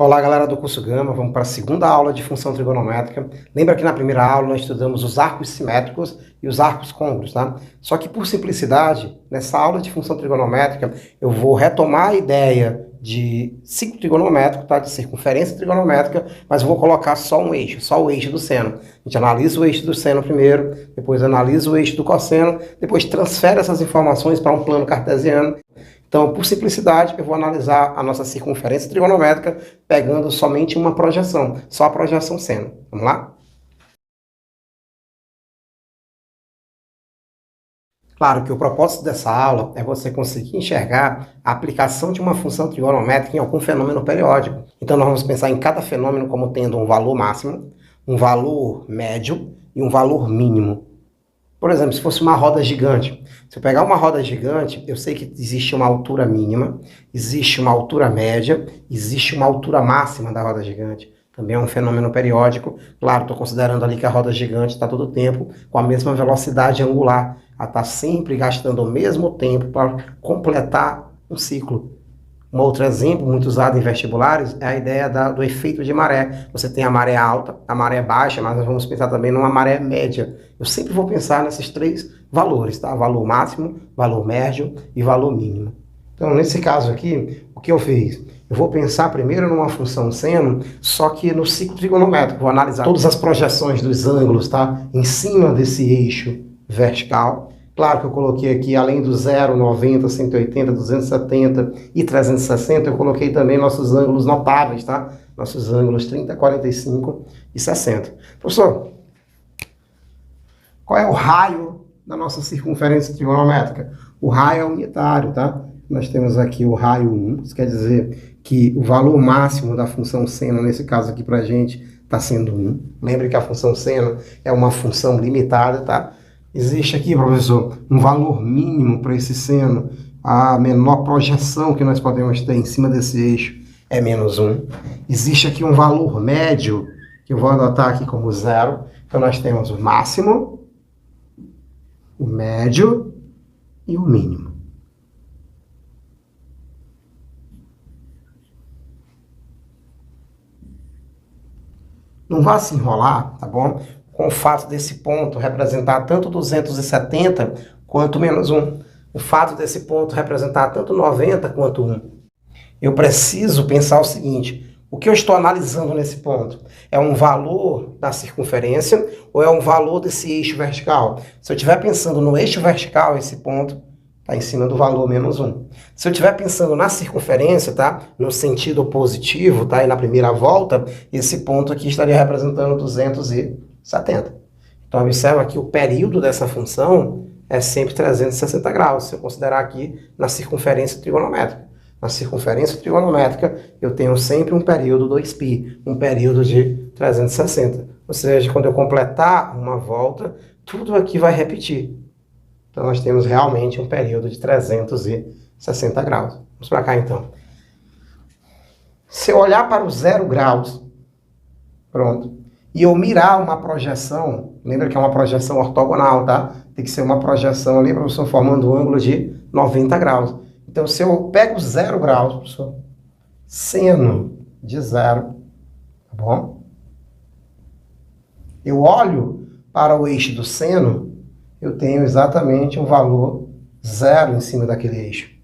Olá, galera do curso Gama, vamos para a segunda aula de função trigonométrica. Lembra que na primeira aula nós estudamos os arcos simétricos e os arcos côncavos, tá? Só que por simplicidade, nessa aula de função trigonométrica, eu vou retomar a ideia de ciclo trigonométrico, tá? De circunferência trigonométrica, mas eu vou colocar só um eixo, só o eixo do seno. A gente analisa o eixo do seno primeiro, depois analisa o eixo do cosseno, depois transfere essas informações para um plano cartesiano. Então, por simplicidade, eu vou analisar a nossa circunferência trigonométrica pegando somente uma projeção, só a projeção seno. Vamos lá? Claro que o propósito dessa aula é você conseguir enxergar a aplicação de uma função trigonométrica em algum fenômeno periódico. Então, nós vamos pensar em cada fenômeno como tendo um valor máximo, um valor médio e um valor mínimo. Por exemplo, se fosse uma roda gigante, se eu pegar uma roda gigante, eu sei que existe uma altura mínima, existe uma altura média, existe uma altura máxima da roda gigante. Também é um fenômeno periódico. Claro, estou considerando ali que a roda gigante está todo o tempo com a mesma velocidade angular. Ela está sempre gastando o mesmo tempo para completar um ciclo. Um outro exemplo muito usado em vestibulares é a ideia do efeito de maré. Você tem a maré alta, a maré baixa, mas nós vamos pensar também numa maré média. Eu sempre vou pensar nesses três valores, tá? Valor máximo, valor médio e valor mínimo. Então, nesse caso aqui, o que eu fiz? Eu vou pensar primeiro numa função seno, só que no ciclo trigonométrico. Vou analisar todas as projeções dos ângulos, tá? Em cima desse eixo vertical. Claro que eu coloquei aqui, além do 0, 90, 180, 270 e 360, eu coloquei também nossos ângulos notáveis, tá? Nossos ângulos 30, 45 e 60. Professor, qual é o raio da nossa circunferência trigonométrica? O raio é unitário, tá? Nós temos aqui o raio 1, isso quer dizer que o valor máximo da função seno, nesse caso aqui pra gente, está sendo 1. Lembre que a função seno é uma função limitada, tá? Existe aqui, professor, um valor mínimo para esse seno. A menor projeção que nós podemos ter em cima desse eixo é menos 1. Existe aqui um valor médio, que eu vou adotar aqui como 0. Então, nós temos o máximo, o médio e o mínimo. Não vá se enrolar, tá bom? Com o fato desse ponto representar tanto 270 quanto menos 1. O fato desse ponto representar tanto 90 quanto 1. Eu preciso pensar o seguinte: o que eu estou analisando nesse ponto? É um valor da circunferência ou é um valor desse eixo vertical? Se eu estiver pensando no eixo vertical, esse ponto está em cima do valor menos 1. Se eu estiver pensando na circunferência, tá? No sentido positivo, tá? E na primeira volta, esse ponto aqui estaria representando 270. Então, observa que o período dessa função é sempre 360 graus, se eu considerar aqui na circunferência trigonométrica. Na circunferência trigonométrica, eu tenho sempre um período 2π, um período de 360. Ou seja, quando eu completar uma volta, tudo aqui vai repetir. Então, nós temos realmente um período de 360 graus. Vamos para cá, então. Se eu olhar para o 0 graus, pronto, e eu mirar uma projeção, lembra que é uma projeção ortogonal, tá? Tem que ser uma projeção ali, professor, formando um ângulo de 90 graus. Então, se eu pego 0 graus, professor, seno de 0, tá bom? Eu olho para o eixo do seno, eu tenho exatamente um valor 0 em cima daquele eixo.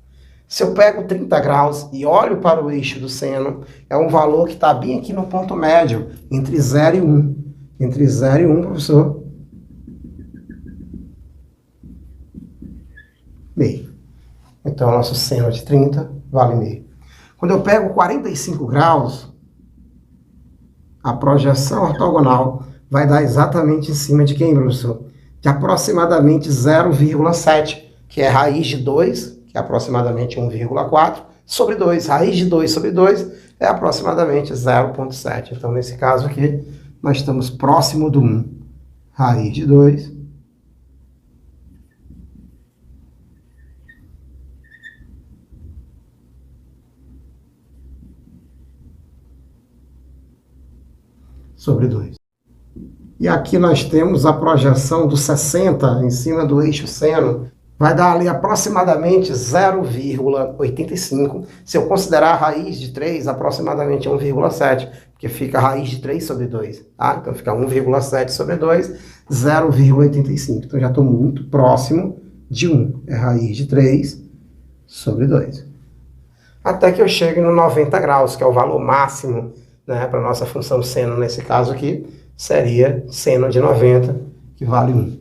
Se eu pego 30 graus e olho para o eixo do seno, é um valor que está bem aqui no ponto médio, entre 0 e 1. Entre 0 e 1, professor, meio. Então, nosso seno de 30 vale meio. Quando eu pego 45 graus, a projeção ortogonal vai dar exatamente em cima de quem, professor? De aproximadamente 0,7, que é raiz de 2, que é aproximadamente 1,4, sobre 2. Raiz de 2 sobre 2 é aproximadamente 0,7. Então, nesse caso aqui, nós estamos próximo do 1. Raiz de 2 sobre 2. E aqui nós temos a projeção do 60 em cima do eixo seno. vai dar ali aproximadamente 0,85. Se eu considerar a raiz de 3, aproximadamente 1,7, porque fica a raiz de 3 sobre 2. Tá? Então fica 1,7 sobre 2, 0,85. Então já estou muito próximo de 1. É raiz de 3 sobre 2. Até que eu chegue no 90 graus, que é o valor máximo, né, para a nossa função seno, nesse caso aqui, seria seno de 90, que vale 1.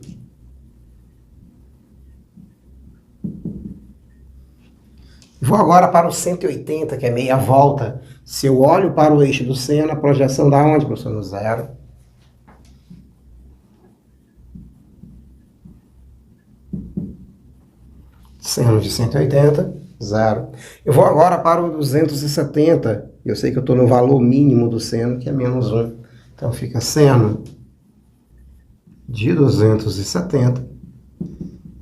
Vou agora para o 180, que é meia volta. Se eu olho para o eixo do seno, a projeção dá onde, professor? No zero. Seno de 180, zero. Eu vou agora para o 270. Eu sei que eu estou no valor mínimo do seno, que é menos 1. Então fica seno de 270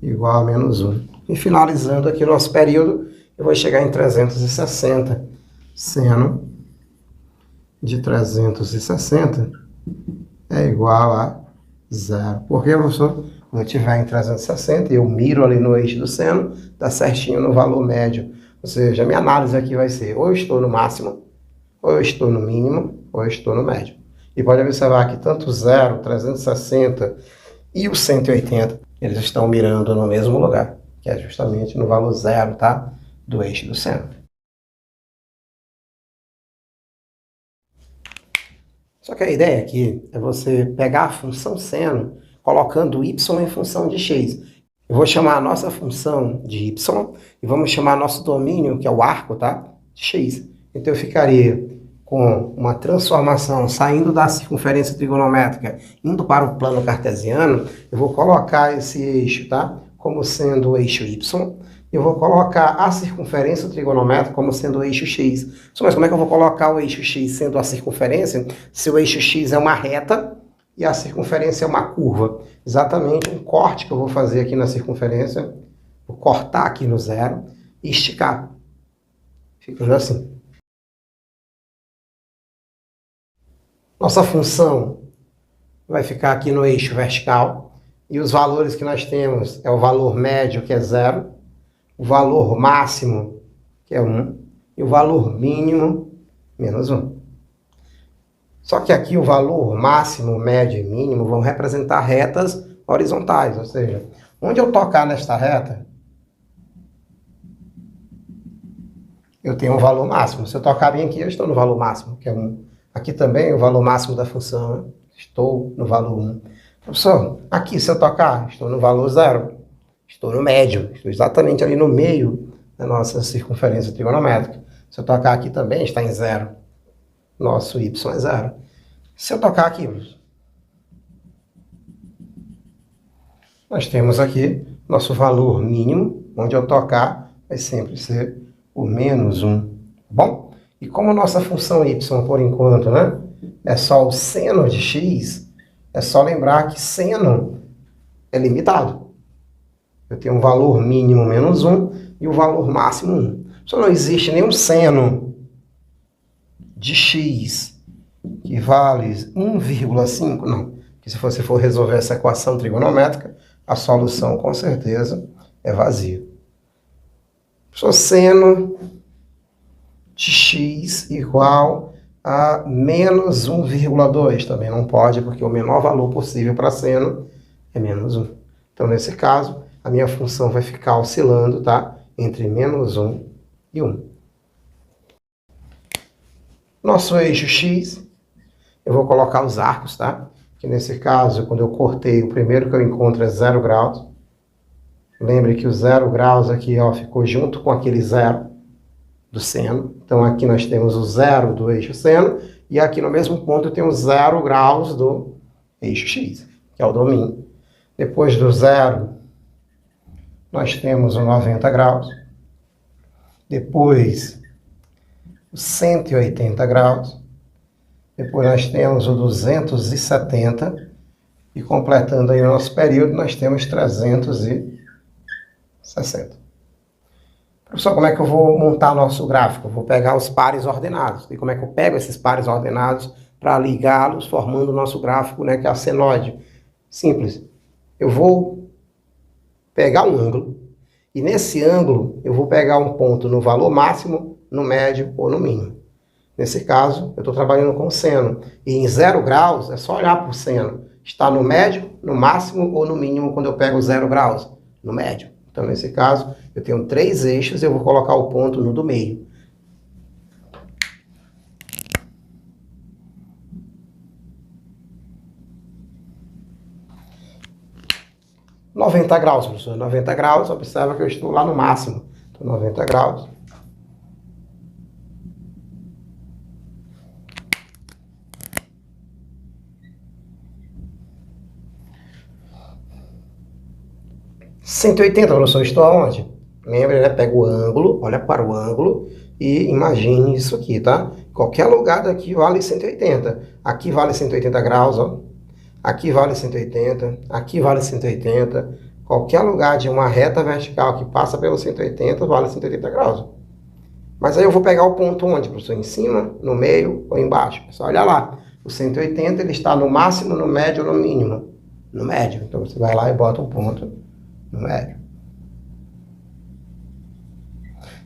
igual a menos 1. E finalizando aqui o nosso período, eu vou chegar em 360. Seno de 360 é igual a zero. Por quê, professor? Quando eu estiver em 360 e eu miro ali no eixo do seno, dá certinho no valor médio. Ou seja, a minha análise aqui vai ser ou eu estou no máximo, ou eu estou no mínimo, ou eu estou no médio. E pode observar que tanto o 0, 360 e o 180, eles estão mirando no mesmo lugar, que é justamente no valor zero, tá? Do eixo do seno. Só que a ideia aqui é você pegar a função seno, colocando y em função de x. Eu vou chamar a nossa função de y e vamos chamar nosso domínio, que é o arco, tá? De x. Então eu ficaria com uma transformação saindo da circunferência trigonométrica, indo para o plano cartesiano. Eu vou colocar esse eixo, tá? Como sendo o eixo y. Eu vou colocar a circunferência trigonométrica como sendo o eixo x. Mas como é que eu vou colocar o eixo x sendo a circunferência, se o eixo x é uma reta e a circunferência é uma curva? Exatamente um corte que eu vou fazer aqui na circunferência. Vou cortar aqui no zero e esticar. Ficando assim. Nossa função vai ficar aqui no eixo vertical. E os valores que nós temos é o valor médio, que é 0. O valor máximo, que é 1, e o valor mínimo, menos 1. Só que aqui o valor máximo, médio e mínimo vão representar retas horizontais, ou seja, onde eu tocar nesta reta, eu tenho um valor máximo. Se eu tocar bem aqui, eu estou no valor máximo, que é 1. Aqui também o valor máximo da função, estou no valor 1. Professor, aqui se eu tocar, estou no valor 0. Estou no médio, estou exatamente ali no meio da nossa circunferência trigonométrica. Se eu tocar aqui também, está em 0. Nosso y é 0. Se eu tocar aqui, nós temos aqui nosso valor mínimo, onde eu tocar vai sempre ser o menos 1. Tá bom? E como nossa função y, por enquanto, né, é só o seno de x, é só lembrar que seno é limitado. Eu tenho um valor mínimo menos 1 e o valor máximo 1. Só não existe nenhum seno de x que vale 1,5, não. Porque se você for resolver essa equação trigonométrica, a solução com certeza é vazia. Só seno de x igual a menos 1,2. Também não pode, porque o menor valor possível para seno é menos 1. Então, nesse caso, a minha função vai ficar oscilando, tá? Entre menos 1 e 1. Nosso eixo x, eu vou colocar os arcos, tá? Que nesse caso, quando eu cortei, o primeiro que eu encontro é 0 graus. Lembre que o 0 graus aqui, ó, ficou junto com aquele 0 do seno. Então, aqui nós temos o 0 do eixo seno. E aqui no mesmo ponto eu tenho 0 graus do eixo x, que é o domínio. Depois do 0, nós temos o 90 graus. Depois, o 180 graus. Depois nós temos o 270. E completando aí o nosso período, nós temos 360. Professor, como é que eu vou montar nosso gráfico? Eu vou pegar os pares ordenados. E como é que eu pego esses pares ordenados para ligá-los, formando o nosso gráfico, né, que é a senoide? Simples. Eu vou pegar um ângulo, E nesse ângulo, eu vou pegar um ponto no valor máximo, no médio ou no mínimo. Nesse caso, eu estou trabalhando com seno. E em 0 graus, é só olhar para o seno. Está no médio, no máximo ou no mínimo quando eu pego 0 graus? No médio. Então, nesse caso, eu tenho 3 eixos e eu vou colocar o ponto no do meio. ...90 graus, professor. 90 graus, observa que eu estou lá no máximo. Então, 90 graus. ...180, professor, estou aonde? Lembra, né? Pega o ângulo, olha para o ângulo e imagine isso aqui, tá? Qualquer lugar daqui vale 180. Aqui vale 180 graus, ó. Aqui vale 180, aqui vale 180. Qualquer lugar de uma reta vertical que passa pelo 180 vale 180 graus. Mas aí eu vou pegar o ponto onde, professor? Em cima, no meio ou embaixo? Pessoal, olha lá. O 180 ele está no máximo, no médio ou no mínimo? No médio. Então você vai lá e bota um ponto no médio.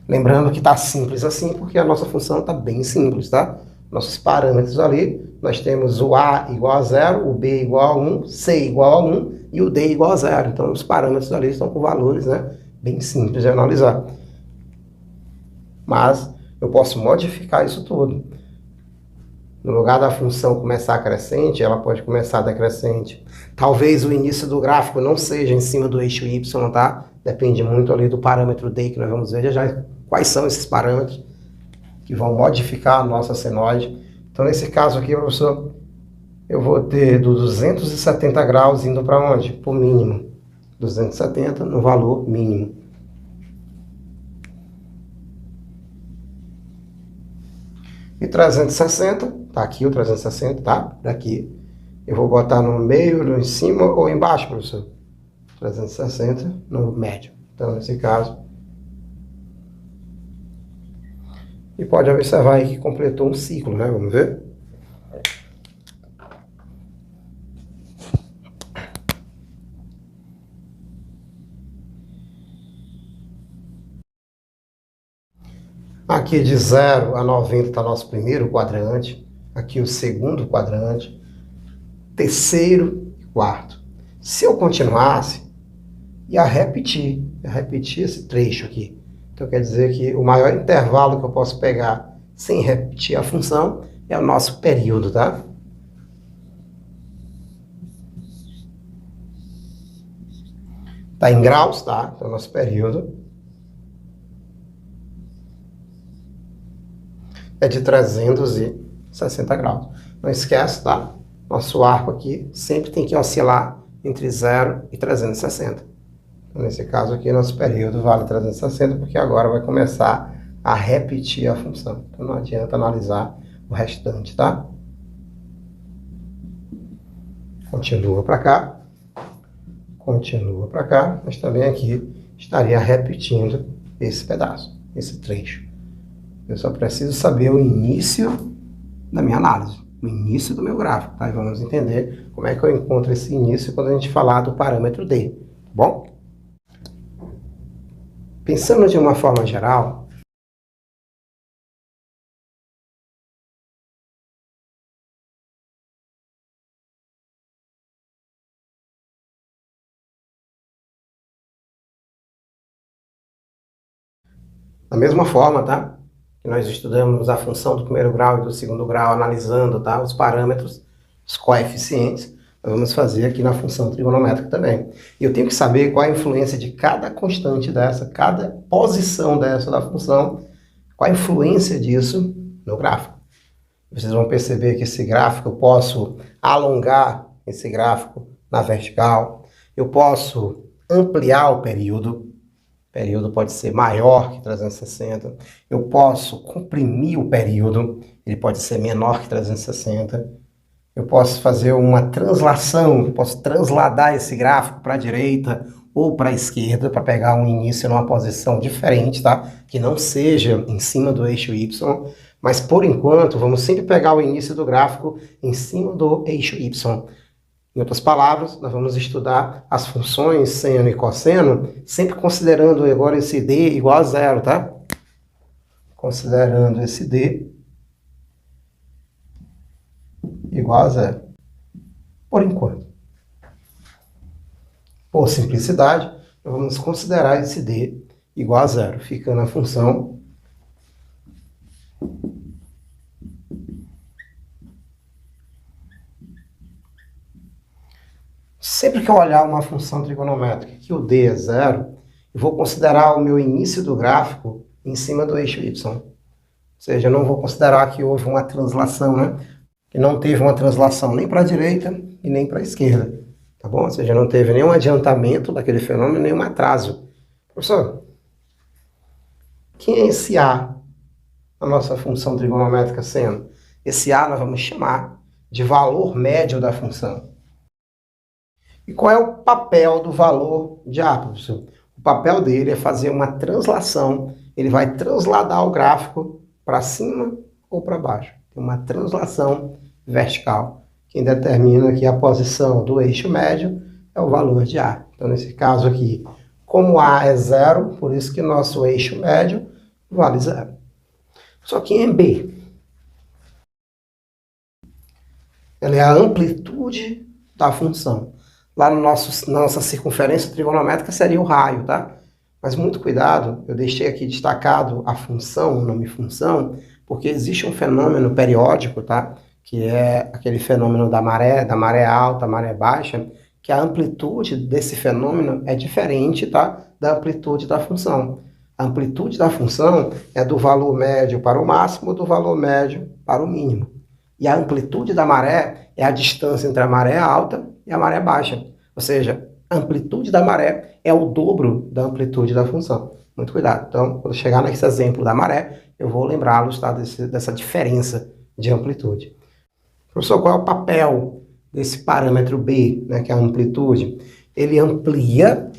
Lembrando que está simples assim, porque a nossa função está bem simples, tá? Nossos parâmetros ali, nós temos o A igual a 0, o B igual a 1, C igual a 1 e o D igual a 0. Então, os parâmetros ali estão com valores, né, bem simples de analisar. Mas eu posso modificar isso tudo. No lugar da função começar crescente, ela pode começar decrescente. Talvez o início do gráfico não seja em cima do eixo Y, tá? Depende muito ali do parâmetro D, que nós vamos ver já quais são esses parâmetros que vão modificar a nossa senoide. Então, nesse caso aqui, professor, eu vou ter do 270 graus indo para onde? Para o mínimo. 270 no valor mínimo. E 360, tá aqui o 360, tá? Daqui. Eu vou botar no meio, no em cima ou embaixo, professor? 360 no médio. Então, nesse caso... E pode observar aí que completou um ciclo, né? Vamos ver? Aqui de 0 a 90 está nosso primeiro quadrante. Aqui o segundo quadrante. Terceiro e quarto. Se eu continuasse, ia repetir esse trecho aqui. Então, quer dizer que o maior intervalo que eu posso pegar sem repetir a função é o nosso período, tá? Tá em graus, tá? Então, nosso período é de 360 graus. Não esquece, tá? Nosso arco aqui sempre tem que oscilar entre 0 e 360. Nesse caso aqui, nosso período vale 360, porque agora vai começar a repetir a função. Então, não adianta analisar o restante, tá? Continua para cá. Continua para cá. Mas também aqui estaria repetindo esse pedaço, esse trecho. Eu só preciso saber o início da minha análise, o início do meu gráfico, tá? E vamos entender como é que eu encontro esse início quando a gente falar do parâmetro D, tá bom? Pensando de uma forma geral, da mesma forma, tá? Que nós estudamos a função do primeiro grau e do segundo grau, analisando, tá? Os parâmetros, os coeficientes, nós vamos fazer aqui na função trigonométrica também. E eu tenho que saber qual a influência de cada constante dessa, cada posição dessa da função, qual a influência disso no gráfico. Vocês vão perceber que esse gráfico, eu posso alongar esse gráfico na vertical, eu posso ampliar o período pode ser maior que 360, eu posso comprimir o período, ele pode ser menor que 360, eu posso fazer uma translação, eu posso transladar esse gráfico para a direita ou para a esquerda, para pegar um início numa posição diferente, tá? Que não seja em cima do eixo Y, mas por enquanto vamos sempre pegar o início do gráfico em cima do eixo Y. Em outras palavras, nós vamos estudar as funções seno e cosseno, sempre considerando agora esse d igual a zero, tá? Considerando esse d igual a zero, por enquanto. Por simplicidade, nós vamos considerar esse d igual a zero, ficando a função sempre que eu olhar uma função trigonométrica que o d é zero, eu vou considerar o meu início do gráfico em cima do eixo y. Ou seja, eu não vou considerar que houve uma translação, né? Que não teve uma translação nem para a direita e nem para a esquerda. Tá bom? Ou seja, não teve nenhum adiantamento daquele fenômeno, nenhum atraso. Professor, quem é esse A na nossa função trigonométrica seno? Esse A nós vamos chamar de valor médio da função. E qual é o papel do valor de A, professor? O papel dele é fazer uma translação. Ele vai transladar o gráfico para cima ou para baixo. Tem uma translação vertical. Quem determina aqui a posição do eixo médio é o valor de A. Então, nesse caso aqui, como A é zero, por isso que nosso eixo médio vale zero. Só que em B, ela é a amplitude da função. Lá no na nossa circunferência trigonométrica seria o raio, tá? Mas muito cuidado, eu deixei aqui destacado a função, o nome função, porque existe um fenômeno periódico, tá? Que é aquele fenômeno da maré alta, maré baixa, que a amplitude desse fenômeno é diferente, tá? Da amplitude da função. A amplitude da função é do valor médio para o máximo, do valor médio para o mínimo. E a amplitude da maré é a distância entre a maré alta e a maré baixa. Ou seja, a amplitude da maré é o dobro da amplitude da função. Muito cuidado. Então, quando chegar nesse exemplo da maré, eu vou lembrá-los, tá, dessa diferença de amplitude. Professor, qual é o papel desse parâmetro B, né, que é a amplitude? Ele amplia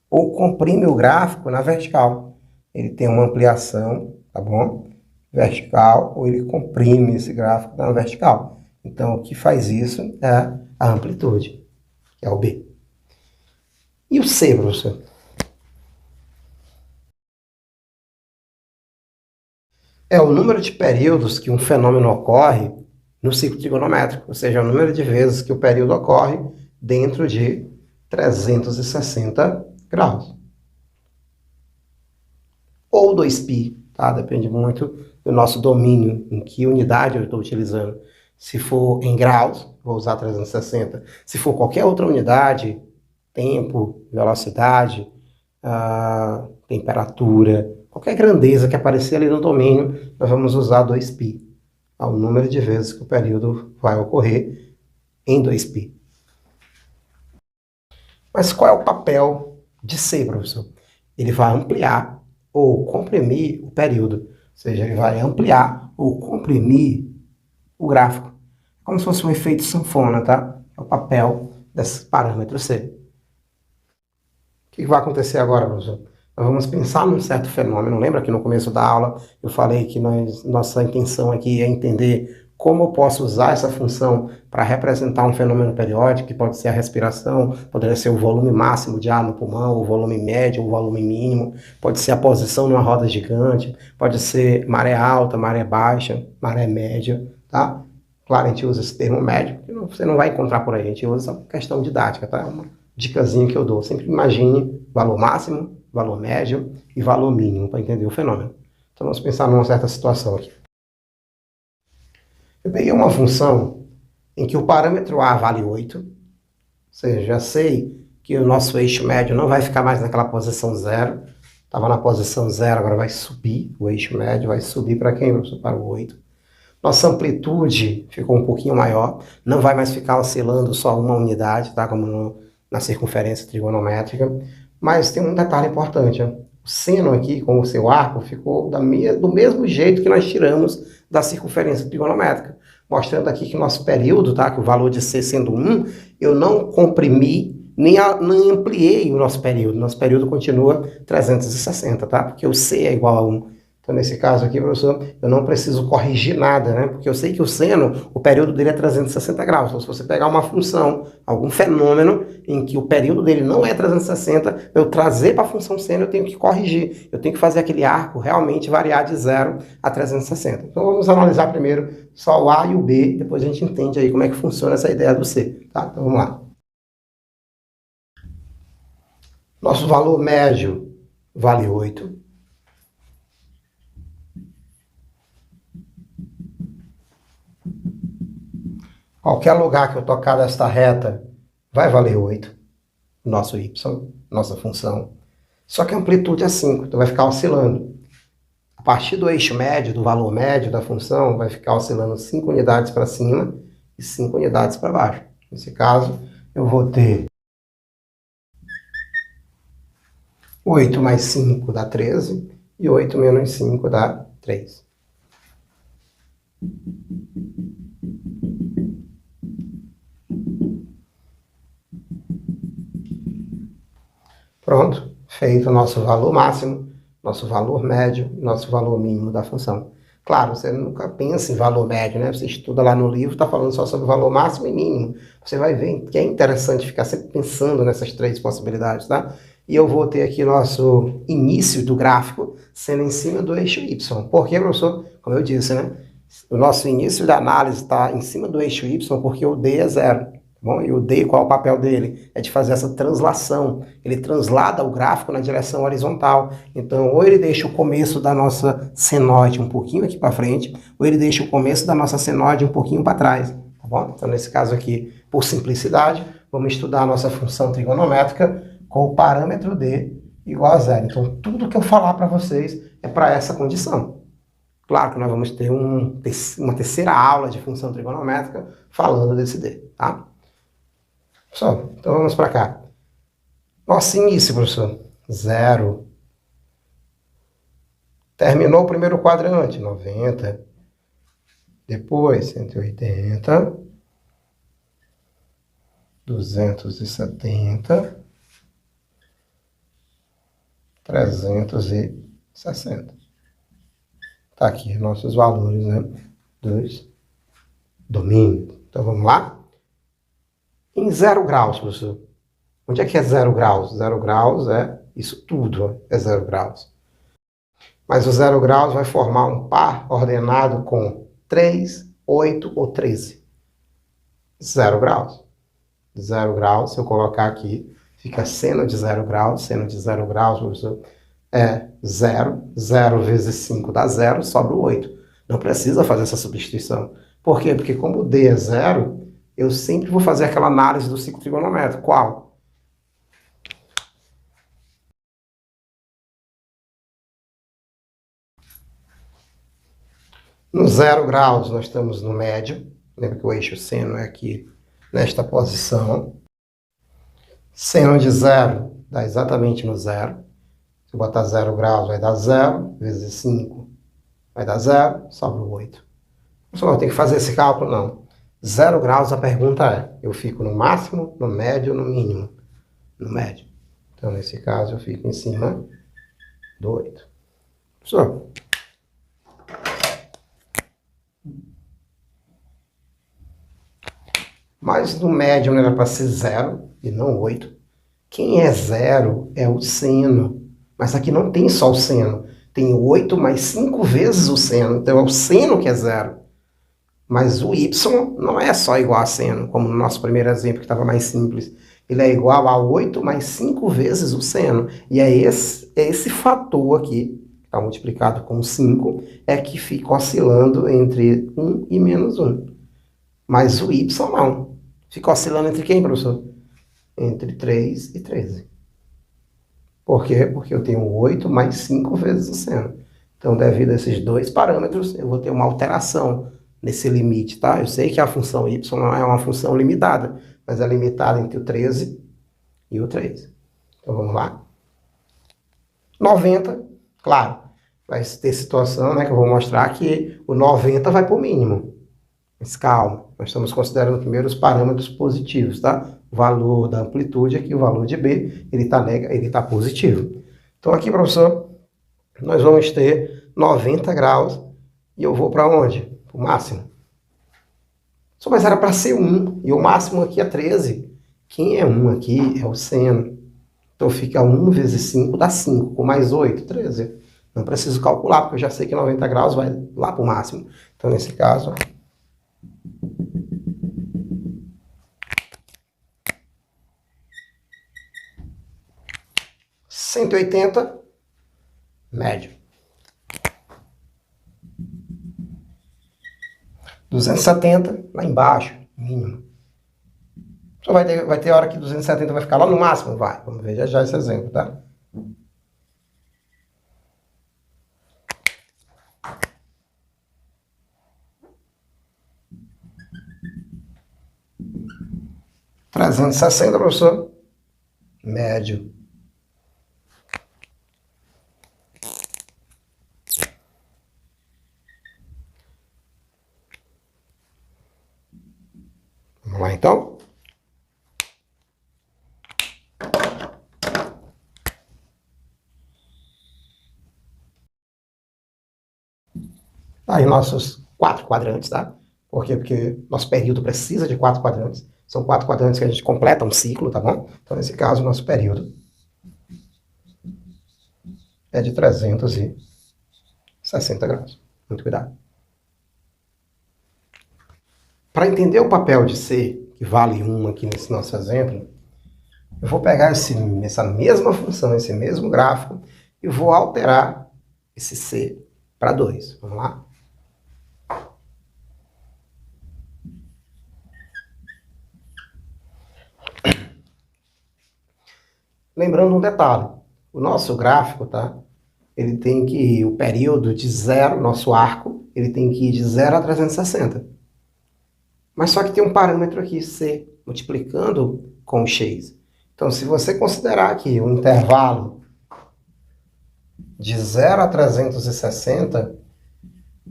ou comprime o gráfico na vertical. Ele tem uma ampliação, tá bom? Vertical, ou ele comprime esse gráfico na vertical. Então, o que faz isso é a amplitude, que é o B. E o C, professor? É o número de períodos que um fenômeno ocorre no ciclo trigonométrico, ou seja, o número de vezes que o período ocorre dentro de 360 graus. Ou 2π, tá? Depende muito do nosso domínio, em que unidade eu estou utilizando. Se for em graus, vou usar 360. Se for qualquer outra unidade, tempo, velocidade, temperatura, qualquer grandeza que aparecer ali no domínio, nós vamos usar 2π. Ao número de vezes que o período vai ocorrer em 2π. Mas qual é o papel de C, professor? Ele vai ampliar ou comprimir o período. Ou seja, ele vai ampliar ou comprimir o gráfico. Como se fosse um efeito sanfona, tá? É o papel desse parâmetro C. O que vai acontecer agora, professor? Nós vamos pensar num certo fenômeno. Lembra que no começo da aula eu falei que nossa intenção aqui é entender como eu posso usar essa função para representar um fenômeno periódico, que pode ser a respiração, poderia ser o volume máximo de ar no pulmão, o volume médio, o volume mínimo, pode ser a posição numa roda gigante, pode ser maré alta, maré baixa, maré média, tá? Claro, a gente usa esse termo médio, que você não vai encontrar por aí, a gente usa essa questão didática, tá? Uma dicasinha que eu dou. Sempre imagine valor máximo, valor médio e valor mínimo para entender o fenômeno. Então vamos pensar numa certa situação aqui. Eu peguei uma função em que o parâmetro A vale 8, ou seja, já sei que o nosso eixo médio não vai ficar mais naquela posição 0, estava na posição 0, agora vai subir, o eixo médio vai subir para quem? Para o 8. Nossa amplitude ficou um pouquinho maior, não vai mais ficar oscilando só uma unidade, tá? Como na circunferência trigonométrica, mas tem um detalhe importante, ó. O seno aqui, com o seu arco, ficou do mesmo jeito que nós tiramos da circunferência trigonométrica, mostrando aqui que nosso período, tá? Que o valor de C sendo 1, eu não comprimi, nem ampliei o nosso período. Nosso período continua 360, tá? Porque o C é igual a 1. Então, nesse caso aqui, professor, eu não preciso corrigir nada, né? Porque eu sei que o seno, o período dele é 360 graus. Então, se você pegar uma função, algum fenômeno em que o período dele não é 360, eu trazer para a função seno, eu tenho que corrigir. Eu tenho que fazer aquele arco realmente variar de 0 a 360. Então, vamos analisar primeiro só o A e o B, depois a gente entende aí como é que funciona essa ideia do C, tá? Então, vamos lá. Nosso valor médio vale 8. Qualquer lugar que eu tocar desta reta vai valer 8, nosso y, nossa função. Só que a amplitude é 5, então vai ficar oscilando. A partir do eixo médio, do valor médio da função, vai ficar oscilando 5 unidades para cima e 5 unidades para baixo. Nesse caso, eu vou ter 8 mais 5 dá 13, e 8 menos 5 dá 3. Pronto, feito o nosso valor máximo, nosso valor médio, nosso valor mínimo da função. Claro, você nunca pensa em valor médio, né? Você estuda lá no livro, está falando só sobre valor máximo e mínimo. Você vai ver que é interessante ficar sempre pensando nessas três possibilidades, tá? E eu vou ter aqui nosso início do gráfico sendo em cima do eixo Y. Por quê, professor? Como eu disse, né? O nosso início da análise está em cima do eixo Y porque o D é 0. Bom, e o D, qual é o papel dele? É de fazer essa translação. Ele translada o gráfico na direção horizontal. Então, ou ele deixa o começo da nossa senoide um pouquinho aqui para frente, ou ele deixa o começo da nossa senoide um pouquinho para trás. Tá bom? Então, nesse caso aqui, por simplicidade, vamos estudar a nossa função trigonométrica com o parâmetro D igual a 0. Então, tudo que eu falar para vocês é para essa condição. Claro que nós vamos ter uma terceira aula de função trigonométrica falando desse D, tá? Pessoal, então vamos para cá. Nosso início, professor, 0. Terminou o primeiro quadrante, 90. Depois, 180. 270. 360. Tá aqui nossos valores, né, dos domínios. Então vamos lá? Em 0 graus, professor. Onde é que é 0 graus? 0 graus é isso tudo, ó, é 0 graus. Mas o 0 graus vai formar um par ordenado com 3, 8 ou 13. 0 graus. 0 graus, se eu colocar aqui, fica seno de 0 graus. Seno de 0 graus, professor, é 0. 0 vezes 5 dá 0, sobra o 8. Não precisa fazer essa substituição. Por quê? Porque como o D é 0, eu sempre vou fazer aquela análise do ciclo trigonométrico. Qual? No 0 graus, nós estamos no médio. Lembra que o eixo seno é aqui, nesta posição. Seno de 0 dá exatamente no 0. Se eu botar 0 graus, vai dar 0. Vezes 5 vai dar 0. Sobra o 8. Pessoal, tem que fazer esse cálculo? Não. 0 graus, a pergunta é, eu fico no máximo, no médio ou no mínimo? No médio. Então, nesse caso, eu fico em cima do 8. Pessoal, mas no médio não era para ser 0 e não 8. Quem é 0 é o seno. Mas aqui não tem só o seno. Tem 8 mais 5 vezes o seno. Então é o seno que é 0. Mas o y não é só igual a seno, como no nosso primeiro exemplo, que estava mais simples. Ele é igual a 8 mais 5 vezes o seno. E é esse fator aqui, que está multiplicado com 5, é que fica oscilando entre 1 e menos 1. Mas o y não. Fica oscilando entre quem, professor? Entre 3 e 13. Por quê? Porque eu tenho 8 mais 5 vezes o seno. Então, devido a esses dois parâmetros, eu vou ter uma alteração nesse limite, tá? Eu sei que a função y não é uma função limitada, mas é limitada entre o 13 e o 3. Então, vamos lá. 90, claro, vai ter situação, né, que eu vou mostrar que o 90 vai para o mínimo. Mas calma, nós estamos considerando primeiro os parâmetros positivos, tá? O valor da amplitude aqui, o valor de B, ele tá positivo. Então aqui, professor, nós vamos ter 90 graus e eu vou para onde? Para o máximo. Só mas era para ser 1 e o máximo aqui é 13. Quem é 1 aqui é o seno. Então fica 1 vezes 5 dá 5, com mais 8, 13. Não preciso calcular, porque eu já sei que 90 graus vai lá para o máximo. Então nesse caso... 180, médio. 270, lá embaixo, mínimo. Só vai ter hora que 270 vai ficar lá no máximo? Vai. Vamos ver já já esse exemplo, tá? $360, professor. Médio. Vamos lá, então. Aí nossos 4 quadrantes, tá? Por quê? Porque nosso período precisa de 4 quadrantes. São 4 quadrantes que a gente completa um ciclo, tá bom? Então, nesse caso, nosso período é de 360 graus. Muito cuidado. Para entender o papel de C, que vale 1 aqui nesse nosso exemplo, eu vou pegar essa mesma função, esse mesmo gráfico, e vou alterar esse C para 2. Vamos lá? Lembrando um detalhe, o nosso gráfico, tá? Ele tem que ir, o período de 0, nosso arco, ele tem que ir de 0 a 360. Mas só que tem um parâmetro aqui, C, multiplicando com o x. Então, se você considerar aqui um intervalo de 0 a 360,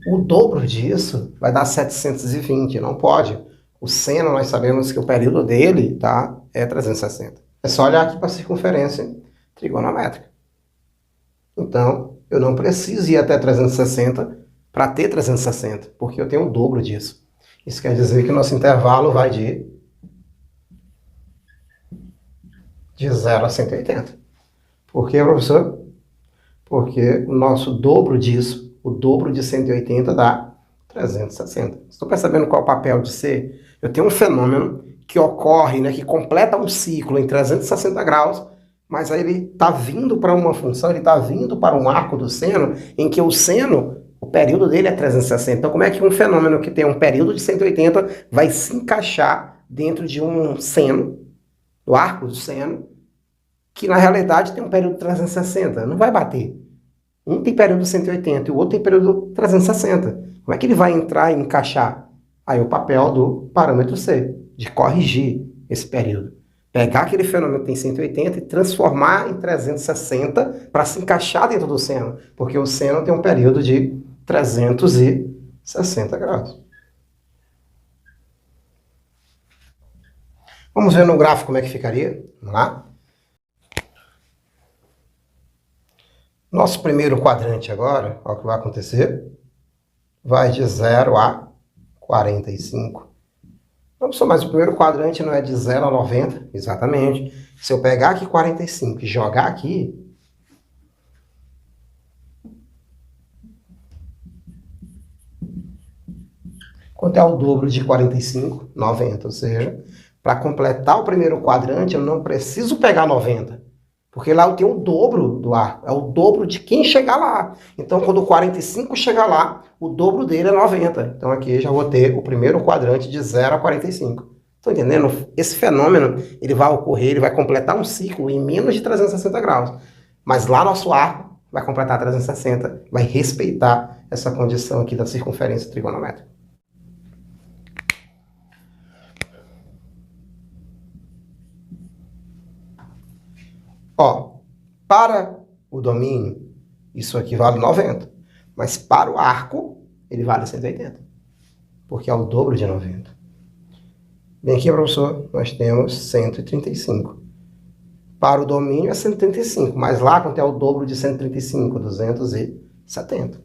o dobro disso vai dar 720, não pode. O seno, nós sabemos que o período dele, tá, é 360. É só olhar aqui para a circunferência trigonométrica. Então, eu não preciso ir até 360 para ter 360, porque eu tenho o dobro disso. Isso quer dizer que o nosso intervalo vai de 0 a 180. Por quê, professor? Porque o nosso dobro disso, o dobro de 180 dá 360. Estou percebendo qual é o papel de C? Eu tenho um fenômeno que ocorre, né, que completa um ciclo em 360 graus, mas aí ele está vindo para uma função, ele está vindo para um arco do seno, em que o seno, o período dele é 360. Então, como é que um fenômeno que tem um período de 180 vai se encaixar dentro de um seno, do arco do seno, que na realidade tem um período de 360? Não vai bater. Um tem período de 180 e o outro tem período de 360. Como é que ele vai entrar e encaixar? Aí o papel do parâmetro C, de corrigir esse período. Pegar aquele fenômeno que tem 180 e transformar em 360 para se encaixar dentro do seno, porque o seno tem um período de 360 graus. Vamos ver no gráfico como é que ficaria. Vamos lá. Nosso primeiro quadrante agora, olha o que vai acontecer, vai de 0 a 45. Vamos só, mas o primeiro quadrante não é de 0 a 90? Exatamente. Se eu pegar aqui 45 e jogar aqui, quanto é o dobro de 45? 90. Ou seja, para completar o primeiro quadrante, eu não preciso pegar 90. Porque lá eu tenho o dobro do arco. É o dobro de quem chegar lá. Então, quando o 45 chegar lá, o dobro dele é 90. Então, aqui eu já vou ter o primeiro quadrante de 0 a 45. Estão entendendo? Esse fenômeno, ele vai ocorrer, ele vai completar um ciclo em menos de 360 graus. Mas lá nosso arco vai completar 360, vai respeitar essa condição aqui da circunferência trigonométrica. Ó, para o domínio, isso aqui vale 90. Mas para o arco, ele vale 180. Porque é o dobro de 90. Bem aqui, professor, nós temos 135. Para o domínio é 135, mas lá quanto é o dobro de 135? 270.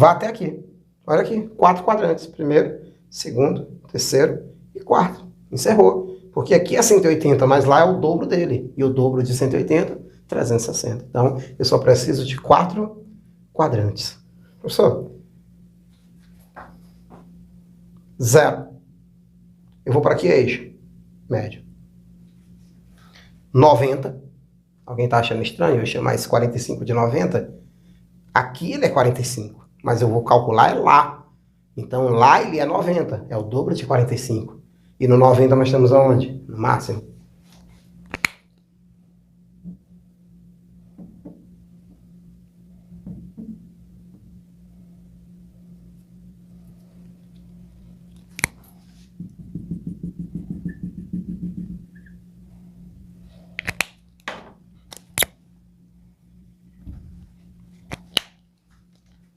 vá até aqui. Olha aqui, 4 quadrantes. Primeiro, segundo, terceiro e quarto. Encerrou. Porque aqui é 180, mas lá é o dobro dele. E o dobro de 180, 360. Então, eu só preciso de 4 quadrantes. Professor, 0. Eu vou para que eixo? Médio. 90. Alguém está achando estranho eu chamar esse 45 de 90? Aqui ele é 45, mas eu vou calcular lá. Então lá ele é 90, é o dobro de 45. E no 90 nós estamos aonde? No máximo.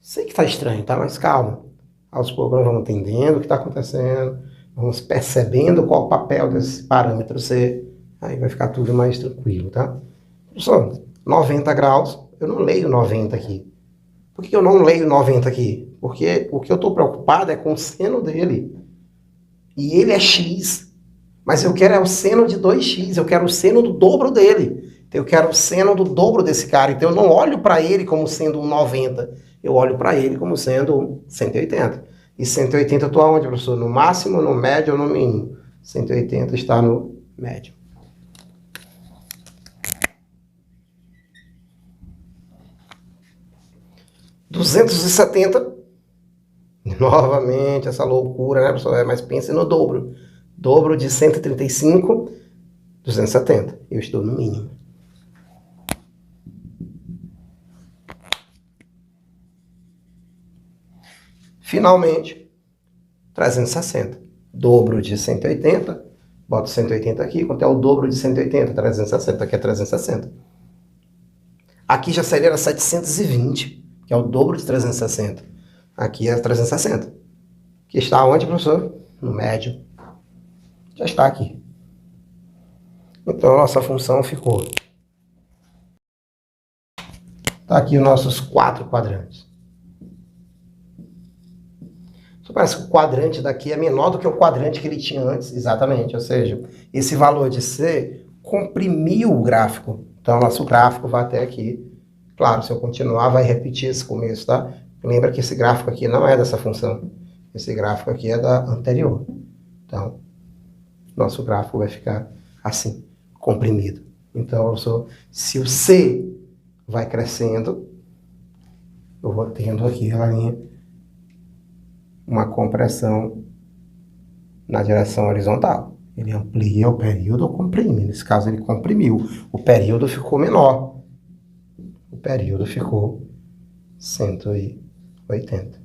Sei que está estranho, tá? Mas calma. Aos poucos nós vamos entendendo o que está acontecendo, vamos percebendo qual o papel desse parâmetro C, aí vai ficar tudo mais tranquilo, tá? Professor, 90 graus, eu não leio 90 aqui. Por que eu não leio 90 aqui? Porque o que eu estou preocupado é com o seno dele. E ele é x, mas eu quero é o seno de 2x, eu quero o seno do dobro dele. Então eu quero o seno do dobro desse cara, então eu não olho para ele como sendo um 90, eu olho para ele como sendo um 180. E 180 eu estou aonde, professor? No máximo, no médio ou no mínimo? 180 está no médio. (270) Novamente essa loucura, né, professor? Mas pense no dobro. Dobro de 135, 270. Eu estou no mínimo. Finalmente, 360. Dobro de 180. Boto 180 aqui. Quanto é o dobro de 180? 360. Aqui é 360. Aqui já seria 720, que é o dobro de 360. Aqui é 360. Que está onde, professor? No médio. Já está aqui. Então, a nossa função ficou. Está aqui os nossos 4 quadrantes. Só parece que o quadrante daqui é menor do que o quadrante que ele tinha antes. Exatamente. Ou seja, esse valor de C comprimiu o gráfico. Então, nosso gráfico vai até aqui. Claro, se eu continuar, vai repetir esse começo, tá? Lembra que esse gráfico aqui não é dessa função. Esse gráfico aqui é da anterior. Então, nosso gráfico vai ficar assim, comprimido. Então, se o C vai crescendo, eu vou tendo aqui a linha, uma compressão na direção horizontal. Ele amplia o período ou comprime. Nesse caso, ele comprimiu. O período ficou menor. O período ficou 180.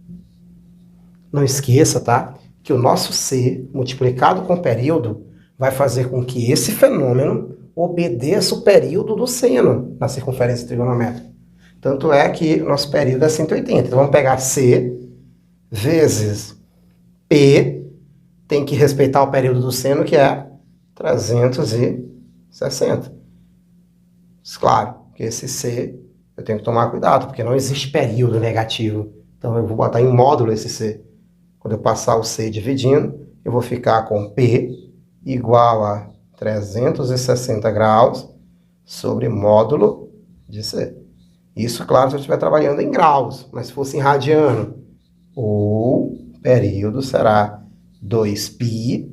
Não esqueça, tá? Que o nosso C, multiplicado com o período, vai fazer com que esse fenômeno obedeça o período do seno na circunferência trigonométrica. Tanto é que o nosso período é 180. Então, vamos pegar C vezes P, tem que respeitar o período do seno, que é 360. Claro, que esse C, eu tenho que tomar cuidado, porque não existe período negativo. Então, eu vou botar em módulo esse C. Quando eu passar o C dividindo, eu vou ficar com P igual a 360 graus sobre módulo de C. Isso, claro, se eu estiver trabalhando em graus, mas se fosse em radiano, o período será 2π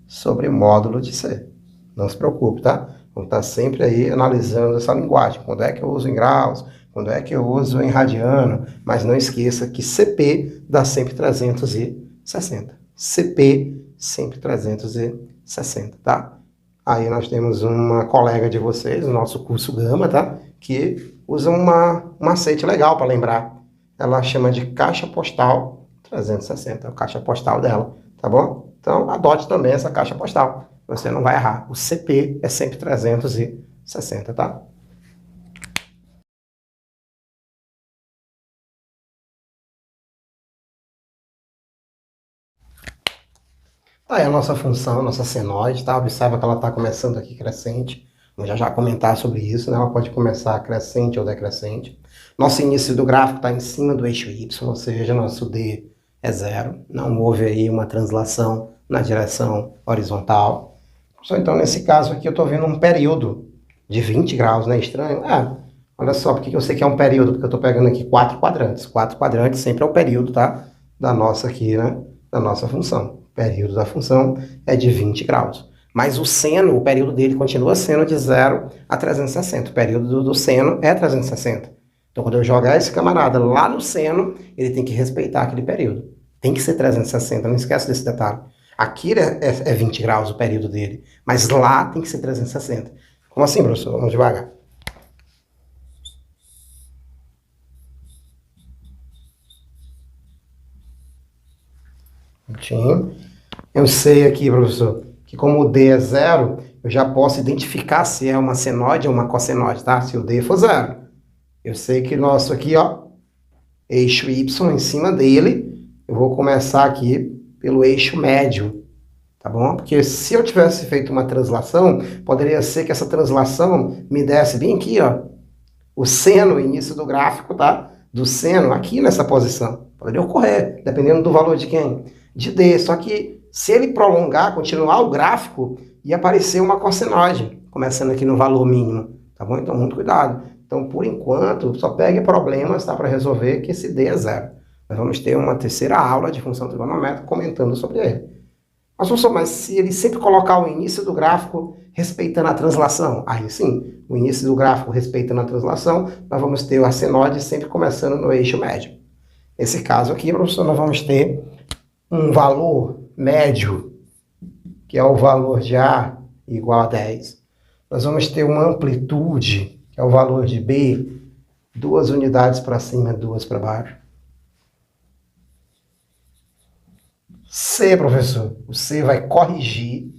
sobre módulo de C. Não se preocupe, tá? Vamos estar sempre aí analisando essa linguagem. Quando é que eu uso em graus, quando é que eu uso em radiano, mas não esqueça que CP dá sempre 360. CP sempre 360, tá? Aí nós temos uma colega de vocês, no nosso curso Gama, tá? Que usa um macete legal para lembrar. Ela chama de caixa postal 360, é a caixa postal dela, tá bom? Então, adote também essa caixa postal. Você não vai errar. O CP é sempre 360, tá? Tá aí a nossa função, a nossa senoide, tá? Observa que ela está começando aqui crescente. Vamos já comentar sobre isso, né? Ela pode começar crescente ou decrescente. Nosso início do gráfico está em cima do eixo Y, ou seja, nosso D é zero. Não houve aí uma translação na direção horizontal. Então, nesse caso aqui, eu estou vendo um período de 20 graus, né? Estranho? Olha só, por que eu sei que é um período? Porque eu estou pegando aqui 4 quadrantes. 4 quadrantes sempre é o período, tá? Da nossa aqui, né? Da nossa função. O período da função é de 20 graus. Mas o seno, o período dele continua sendo de 0 a 360. O período do seno é 360. Então, quando eu jogar esse camarada lá no seno, ele tem que respeitar aquele período. Tem que ser 360, não esquece desse detalhe. Aqui é 20 graus o período dele, mas lá tem que ser 360. Como assim, professor? Vamos devagar. Eu sei aqui, professor, que como o D é zero, eu já posso identificar se é uma senoide ou uma cossenoide, tá? Se o D for zero. Eu sei que nosso aqui, ó, eixo Y em cima dele, eu vou começar aqui pelo eixo médio, tá bom? Porque se eu tivesse feito uma translação, poderia ser que essa translação me desse bem aqui, ó, o seno, o início do gráfico, tá? Do seno aqui nessa posição. Poderia ocorrer, dependendo do valor de quem? De D. Só que se ele prolongar, continuar o gráfico, ia aparecer uma cossenoide, começando aqui no valor mínimo, tá bom? Então, muito cuidado. Então, por enquanto, só pegue problemas, tá, para resolver que esse D é zero. Nós vamos ter uma terceira aula de função trigonométrica comentando sobre ele. Mas se ele sempre colocar o início do gráfico respeitando a translação, aí sim, o início do gráfico respeitando a translação, nós vamos ter a senoide sempre começando no eixo médio. Nesse caso aqui, professor, nós vamos ter um valor médio, que é o valor de A igual a 10. Nós vamos ter uma amplitude, que é o valor de B, 2 unidades para cima e 2 para baixo. C, professor, o C vai corrigir,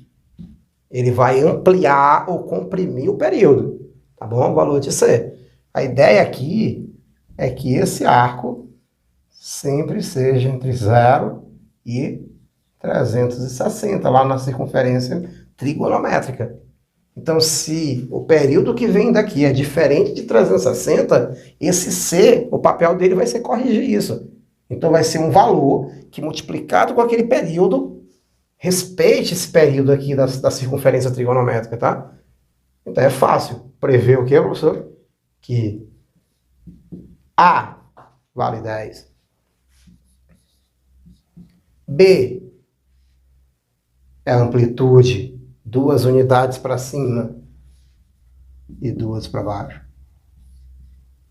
ele vai ampliar ou comprimir o período, tá bom? O valor de C. A ideia aqui é que esse arco sempre seja entre 0 e 360, lá na circunferência trigonométrica. Então, se o período que vem daqui é diferente de 360, esse C, o papel dele vai ser corrigir isso. Então, vai ser um valor que, multiplicado com aquele período, respeite esse período aqui da circunferência trigonométrica, tá? Então, é fácil prever o que, professor? Que A vale 10. B é a amplitude, 2 unidades para cima e 2 para baixo.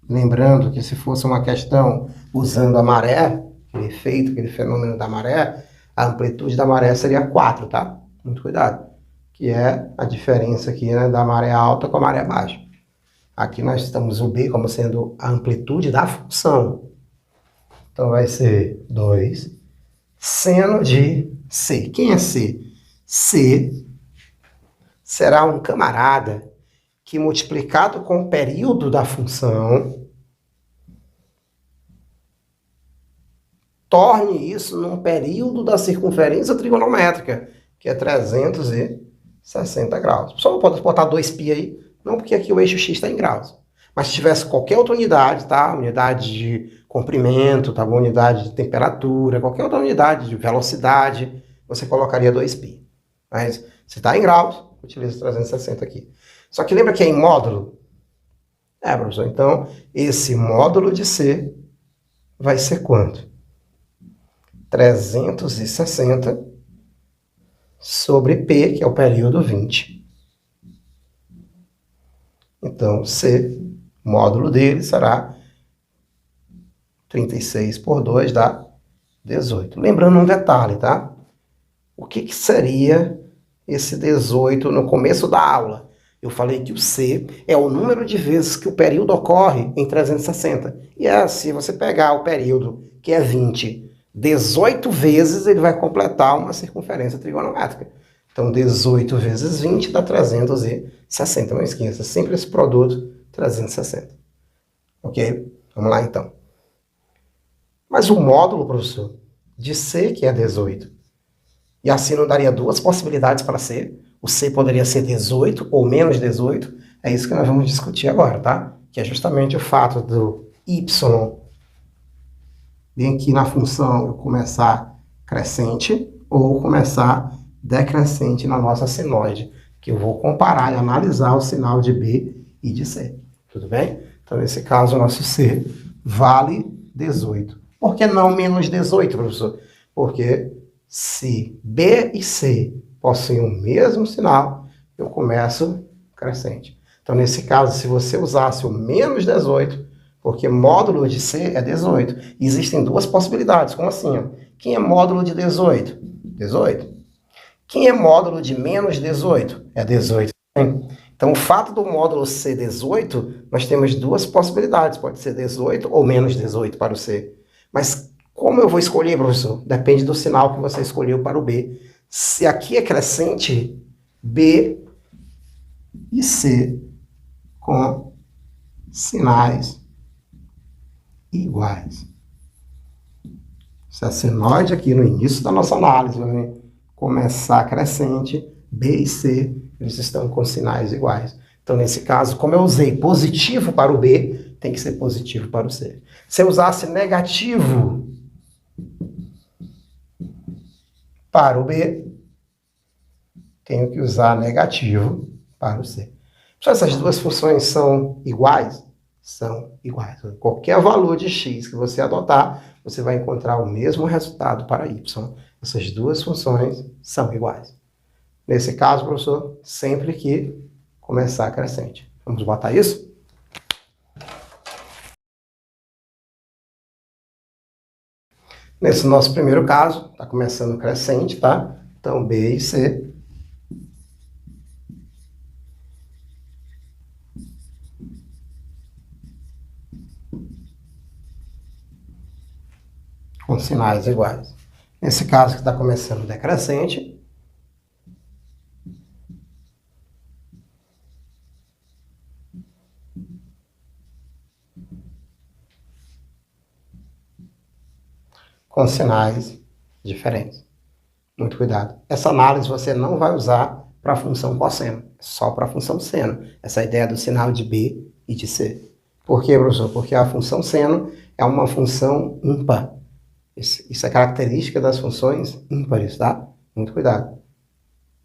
Lembrando que se fosse uma questão usando a maré, aquele efeito, aquele fenômeno da maré, a amplitude da maré seria 4, tá? Muito cuidado. Que é a diferença aqui, né, da maré alta com a maré baixa. Aqui nós estamos o B como sendo a amplitude da função. Então vai ser 2 seno de C. Quem é C? C será um camarada que, multiplicado com o período da função, torne isso num período da circunferência trigonométrica, que é 360 graus. Só não pode botar 2π aí, não, porque aqui o eixo x está em graus. Mas se tivesse qualquer outra unidade, tá? Unidade de comprimento, tá bom? Unidade de temperatura, qualquer outra unidade de velocidade, você colocaria 2π. Mas se está em graus, utiliza 360 aqui. Só que lembra que é em módulo? Professor, então esse módulo de C vai ser quanto? 360 sobre P, que é o período 20. Então, C, módulo dele será 36 por 2 dá 18. Lembrando um detalhe, tá? O que seria esse 18 no começo da aula? Eu falei que o C é o número de vezes que o período ocorre em 360. E se você pegar o período, que é 20, 18 vezes, ele vai completar uma circunferência trigonométrica. Então, 18 vezes 20 dá 360. Não esqueça, sempre esse produto, 360. Ok? Vamos lá, então. Mas o módulo, professor, de C, que é 18, e assim não daria duas possibilidades para C? o C poderia ser 18 ou menos 18, é isso que nós vamos discutir agora, tá? Que é justamente o fato do y, bem aqui na função, eu começar crescente ou começar decrescente na nossa senoide, que eu vou comparar e analisar o sinal de B e de C, tudo bem? Então, nesse caso, o nosso C vale 18. Por que não menos 18, professor? Porque se B e C possuem o mesmo sinal, eu começo crescente. Então, nesse caso, se você usasse o menos 18, porque módulo de C é 18, existem duas possibilidades. Como assim? Quem é módulo de 18? 18. Quem é módulo de menos 18? É 18 também. Então, o fato do módulo ser 18, nós temos duas possibilidades. Pode ser 18 ou menos 18 para o C. Mas como eu vou escolher, professor? Depende do sinal que você escolheu para o B. Se aqui é crescente, B e C com sinais iguais. Se a senoide aqui no início da nossa análise vai começar crescente, B e C, eles estão com sinais iguais. Então, nesse caso, como eu usei positivo para o B, tem que ser positivo para o C. Se eu usasse negativo para o B, tenho que usar negativo para o C. Só essas duas funções são iguais? São iguais. Qualquer valor de x que você adotar, você vai encontrar o mesmo resultado para y. Essas duas funções são iguais. Nesse caso, professor, sempre que começar crescente. Vamos botar isso? Nesse nosso primeiro caso, está começando crescente, tá? Então, B e C com sinais iguais. Nesse caso que está começando decrescente, com sinais diferentes. Muito cuidado. Essa análise você não vai usar para a função cosseno, só para a função seno. Essa ideia do sinal de B e de C. Por quê, professor? Porque a função seno é uma função ímpar. Isso é característica das funções ímpares, tá? Muito cuidado.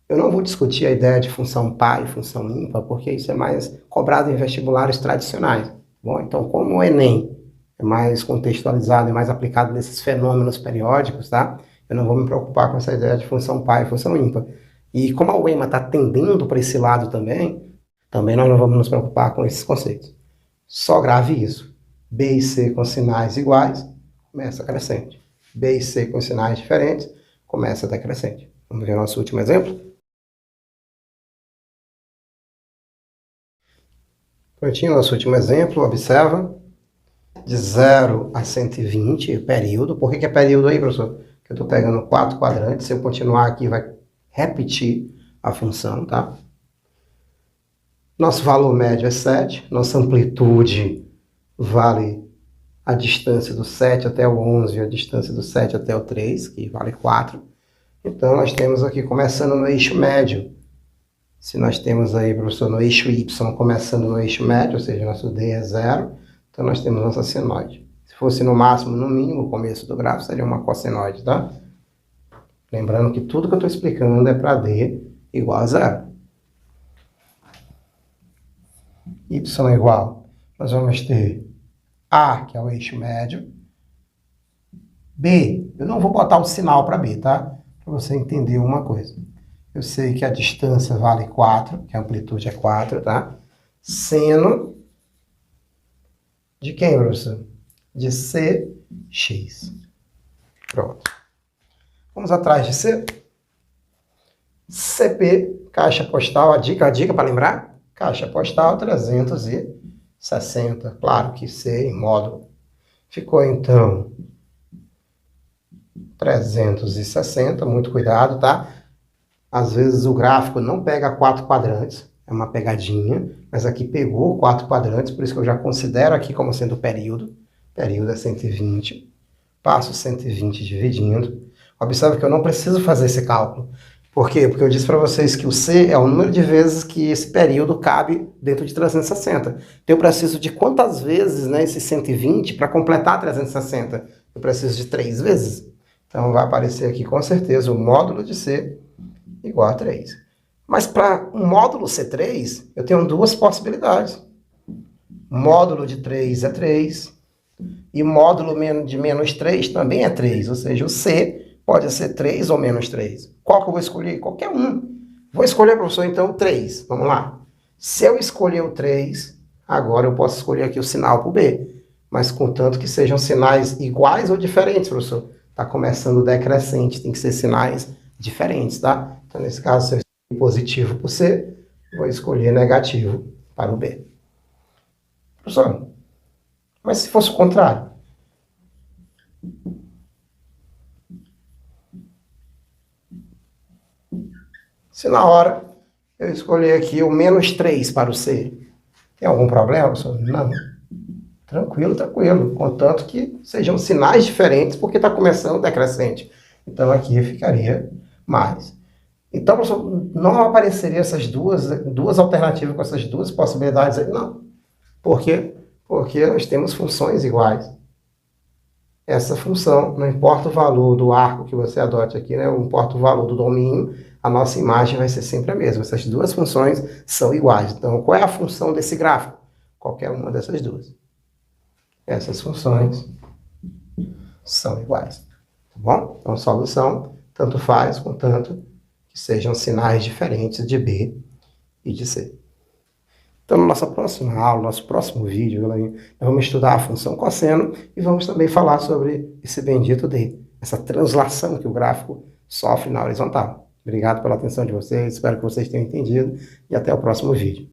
Eu não vou discutir a ideia de função par e função ímpar, porque isso é mais cobrado em vestibulares tradicionais. Bom, então, como o Enem é mais contextualizado e mais aplicado nesses fenômenos periódicos, tá? Eu não vou me preocupar com essa ideia de função par e função ímpar. E como a UEMA está tendendo para esse lado também nós não vamos nos preocupar com esses conceitos. Só grave isso. B e C com sinais iguais, começa crescente. B e C com sinais diferentes, começa decrescente. Vamos ver o nosso último exemplo? Prontinho, nosso último exemplo, observa. De 0 a 120, período. Por que é período aí, professor? Porque eu estou pegando 4 quadrantes. Se eu continuar aqui, vai repetir a função, tá? Nosso valor médio é 7. Nossa amplitude vale a distância do 7 até o 11 e a distância do 7 até o 3, que vale 4. Então, nós temos aqui, começando no eixo médio. Se nós temos aí, professor, no eixo Y, começando no eixo médio, ou seja, nosso D é 0, então nós temos nossa senoide. Se fosse no máximo, no mínimo, o começo do gráfico seria uma cossenoide, tá? Lembrando que tudo que eu estou explicando é para D igual a 0. Y igual, nós vamos ter A, que é o eixo médio. B, eu não vou botar o sinal para B, tá? Para você entender uma coisa. Eu sei que a distância vale 4, que a amplitude é 4, tá? Seno de quem, professor? De CX. Pronto. Vamos atrás de C. CP, caixa postal, a dica para lembrar? Caixa postal 360. Claro que C em módulo. Ficou, então, 360. Muito cuidado, tá? Às vezes o gráfico não pega 4 quadrantes. É uma pegadinha. Mas aqui pegou 4 quadrantes. Por isso que eu já considero aqui como sendo período. Período é 120. Passo 120 dividindo. Observe que eu não preciso fazer esse cálculo. Por quê? Porque eu disse para vocês que o C é o número de vezes que esse período cabe dentro de 360. Então eu preciso de quantas vezes, né, esse 120 para completar 360? Eu preciso de 3 vezes. Então vai aparecer aqui com certeza o módulo de C igual a 3. Mas para um módulo C3, eu tenho duas possibilidades. Módulo de 3 é 3, e módulo de menos 3 também é 3, ou seja, o C pode ser 3 ou menos 3. Qual que eu vou escolher? Qualquer um. Vou escolher, professor, então, 3. Vamos lá. Se eu escolher o 3, agora eu posso escolher aqui o sinal para o B, mas contanto que sejam sinais iguais ou diferentes, professor. Está começando decrescente, tem que ser sinais diferentes, tá? Então, nesse caso, se eu escolher positivo para o C, vou escolher negativo para o B. Professor, mas se fosse o contrário? Se na hora eu escolher aqui o menos 3 para o C, tem algum problema, professor? Não. Tranquilo, tranquilo. Contanto que sejam sinais diferentes, porque está começando decrescente. Então aqui ficaria mais. Então, professor, não apareceria essas duas alternativas com essas duas possibilidades aí? Não. Por quê? Porque nós temos funções iguais. Essa função, não importa o valor do arco que você adote aqui, né? Não importa o valor do domínio, a nossa imagem vai ser sempre a mesma. Essas duas funções são iguais. Então, qual é a função desse gráfico? Qualquer uma dessas duas. Essas funções são iguais. Tá bom? Então, solução, tanto faz, contanto que sejam sinais diferentes de B e de C. Então, na nossa próxima aula, nosso próximo vídeo, nós vamos estudar a função cosseno e vamos também falar sobre esse bendito D, essa translação que o gráfico sofre na horizontal. Obrigado pela atenção de vocês, espero que vocês tenham entendido e até o próximo vídeo.